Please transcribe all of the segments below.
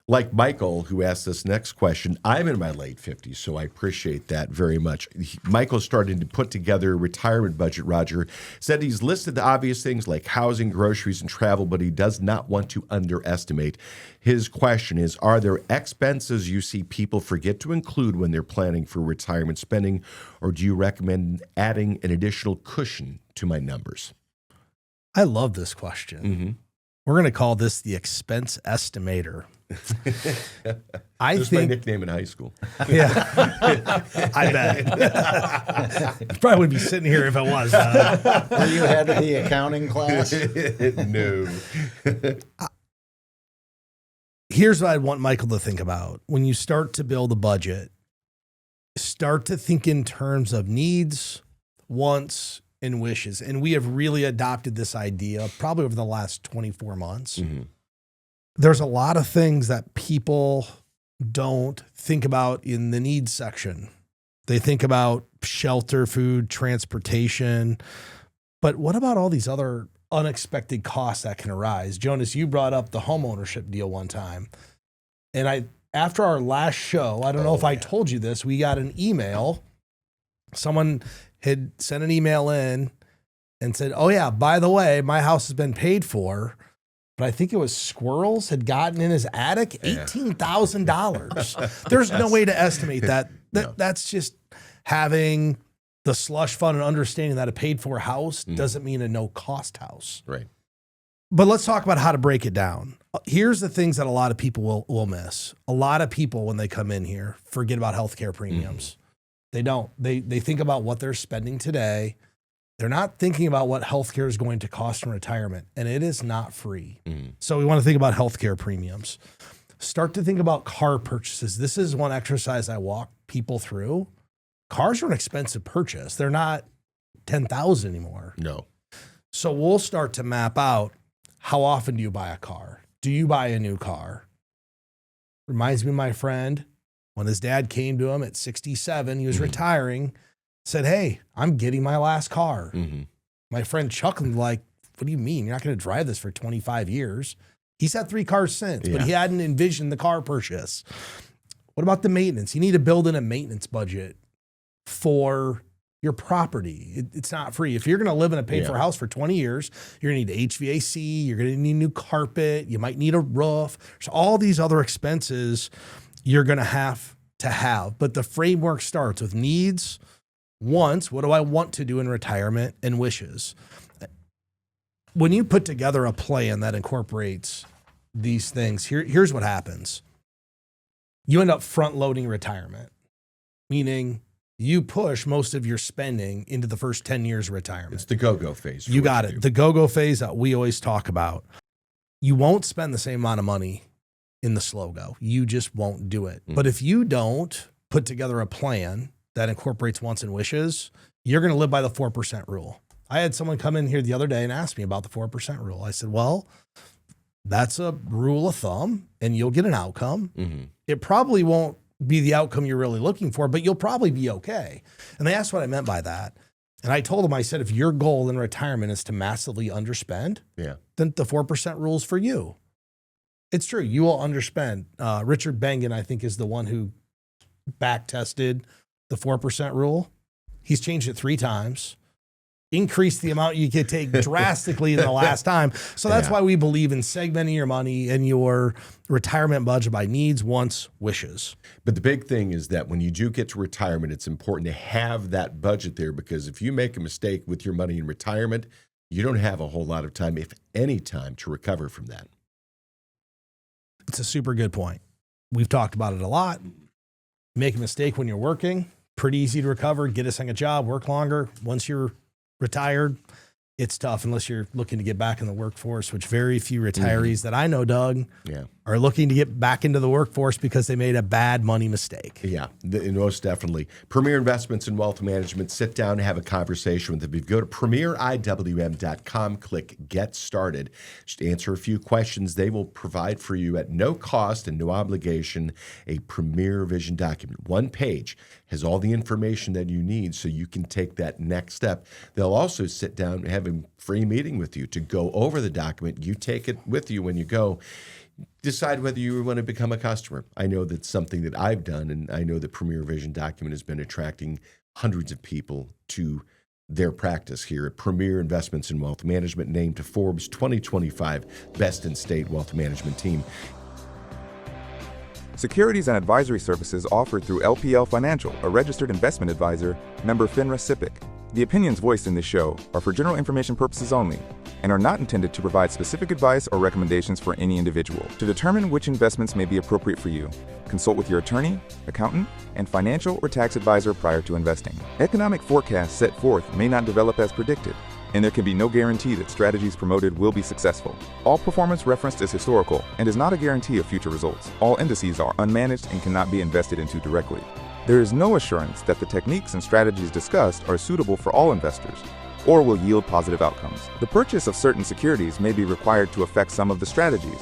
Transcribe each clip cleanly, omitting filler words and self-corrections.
Like Michael, who asked this next question, I'm in my late 50s, so I appreciate that very much. Michael's starting to put together a retirement budget, Roger. Said he's listed the obvious things like housing, groceries, and travel, but he does not want to underestimate. His question is, are there expenses you see people forget to include when they're planning for retirement spending, or do you recommend adding an additional cushion to my numbers? I love this question. Mm-hmm. We're going to call this the expense estimator. I think my nickname in high school. Yeah, I bet. Probably would be sitting here if it was. Were you head of the accounting class? No. Here's what I want Michael to think about. When you start to build a budget, start to think in terms of needs, wants, and wishes. And we have really adopted this idea probably over the last 24 months. Mm-hmm. There's a lot of things that people don't think about in the needs section. They think about shelter, food, transportation. But what about all these other unexpected costs that can arise? Jonas, you brought up the home ownership deal one time. And after our last show, I don't know if I told you this, we got an email. Someone had sent an email in and said, oh yeah, by the way, my house has been paid for. But I think it was squirrels had gotten in his attic, $18,000. There's no way to estimate that. No. That's just having the slush fund and understanding that a paid for house doesn't mean a no cost house. Right. But let's talk about how to break it down. Here's the things that a lot of people will miss. A lot of people, when they come in here, forget about healthcare premiums. They don't. They think about what they're spending today. They're not thinking about what healthcare is going to cost in retirement, and it is not free. So we want to think about healthcare premiums. Start to think about car purchases. This is one exercise I walk people through. Cars are an expensive purchase. They're not $10,000 anymore. No. So we'll start to map out, how often do you buy a car? Do you buy a new car? Reminds me of my friend, when his dad came to him at 67, he was retiring, said, hey, I'm getting my last car. My friend chuckled like, what do you mean? You're not going to drive this for 25 years. He's had 3 cars since, but he hadn't envisioned the car purchase. What about the maintenance? You need to build in a maintenance budget for your property. It's not free. If you're going to live in a paid for house for 20 years, you're going to need HVAC, you're going to need new carpet, you might need a roof. So all these other expenses you're going to have. But the framework starts with needs, wants, what do I want to do in retirement, and wishes. When you put together a plan that incorporates these things, here's what happens. You end up front loading retirement, meaning you push most of your spending into the first 10 years of retirement. It's the go-go phase. You got it. The go-go phase that we always talk about. You won't spend the same amount of money in the slow go. You just won't do it. But if you don't put together a plan that incorporates wants and wishes, you're going to live by the 4% rule. I had someone come in here the other day and ask me about the 4% rule. I said, well, that's a rule of thumb and you'll get an outcome. It probably won't be the outcome you're really looking for, but you'll probably be okay. And they asked what I meant by that. And I told them, I said, if your goal in retirement is to massively underspend, then the 4% rule is for you. It's true. You will underspend. Richard Bengen, I think, is the one who back tested the 4% rule. He's changed it 3 times. Increased the amount you could take drastically in the last time. So that's why we believe in segmenting your money and your retirement budget by needs, wants, wishes. But the big thing is that when you do get to retirement, it's important to have that budget there, because if you make a mistake with your money in retirement, you don't have a whole lot of time, if any time, to recover from that. It's a super good point. We've talked about it a lot. Make a mistake when you're working, pretty easy to recover. Get a second job, work longer. Once you're retired, it's tough unless you're looking to get back in the workforce, which very few retirees that I know, Doug, are looking to get back into the workforce because they made a bad money mistake. Yeah, most definitely. Premier Investments and Wealth Management. Sit down and have a conversation with them. If you go to premieriwm.com, click Get Started. Just answer a few questions. They will provide for you at no cost and no obligation a Premier Vision document. 1 page has all the information that you need so you can take that next step. They'll also sit down and have a free meeting with you to go over the document. You take it with you when you go. decide whether you want to become a customer. I know that's something that I've done, and I know the Premier Vision document has been attracting hundreds of people to their practice here at Premier Investments in Wealth Management, named to Forbes 2025 Best in State Wealth Management Team. Securities and advisory services offered through LPL Financial, a registered investment advisor, member FINRA SIPC. The opinions voiced in this show are for general information purposes only and are not intended to provide specific advice or recommendations for any individual. To determine which investments may be appropriate for you, consult with your attorney, accountant, and financial or tax advisor prior to investing. Economic forecasts set forth may not develop as predicted, and there can be no guarantee that strategies promoted will be successful. All performance referenced is historical and is not a guarantee of future results. All indices are unmanaged and cannot be invested into directly. There is no assurance that the techniques and strategies discussed are suitable for all investors or will yield positive outcomes. The purchase of certain securities may be required to affect some of the strategies.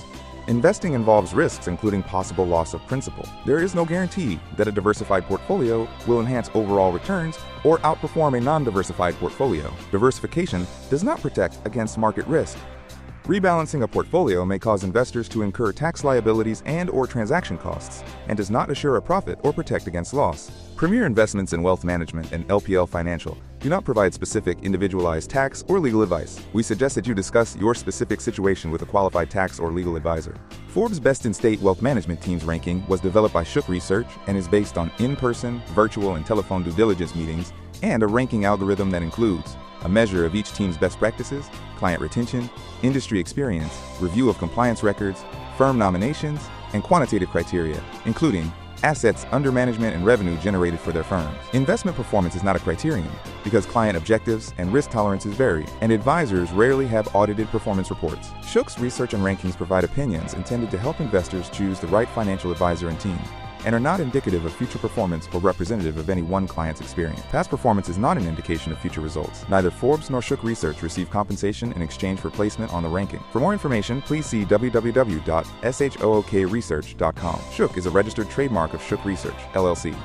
Investing involves risks, including possible loss of principal. There is no guarantee that a diversified portfolio will enhance overall returns or outperform a non-diversified portfolio. Diversification does not protect against market risk. Rebalancing a portfolio may cause investors to incur tax liabilities and/or transaction costs, and does not assure a profit or protect against loss. Premier Investments in Wealth Management and LPL Financial do not provide specific, individualized tax or legal advice. We suggest that you discuss your specific situation with a qualified tax or legal advisor. Forbes Best in State Wealth Management Team's ranking was developed by Shook Research and is based on in-person, virtual, and telephone due diligence meetings, and a ranking algorithm that includes a measure of each team's best practices, client retention, industry experience, review of compliance records, firm nominations, and quantitative criteria, including assets under management and revenue generated for their firms. Investment performance is not a criterion because client objectives and risk tolerances vary, and advisors rarely have audited performance reports. Shook's research and rankings provide opinions intended to help investors choose the right financial advisor and team, and are not indicative of future performance or representative of any one client's experience. Past performance is not an indication of future results. Neither Forbes nor Shook Research receive compensation in exchange for placement on the ranking. For more information, please see www.shookresearch.com. Shook is a registered trademark of Shook Research, LLC.